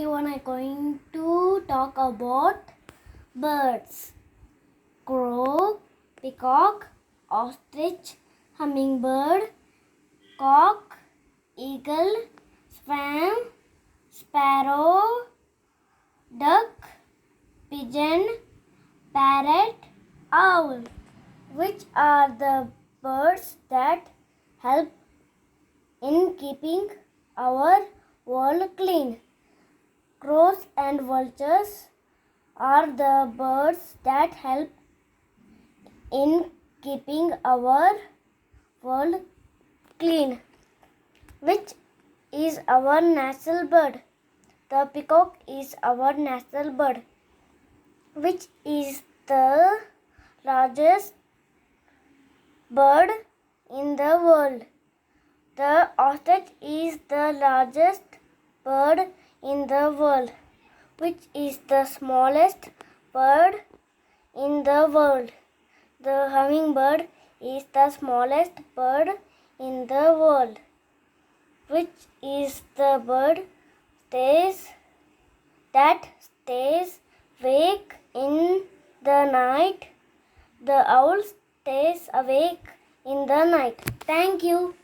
everyone, I'm going to talk about birds. Crow, peacock, ostrich, hummingbird, cock, eagle, swan, sparrow, duck, pigeon, parrot, owl, which are the birds that help in keeping our world clean. Crows and vultures are the birds that help in keeping our world clean. Which is our national bird? The peacock is our national bird, which is the largest bird in the world. The ostrich is the largest bird in the world, which is the smallest bird in the world. The hummingbird is the smallest bird in the world, which is the bird that stays awake in the night. The owl stays awake in the night. Thank you.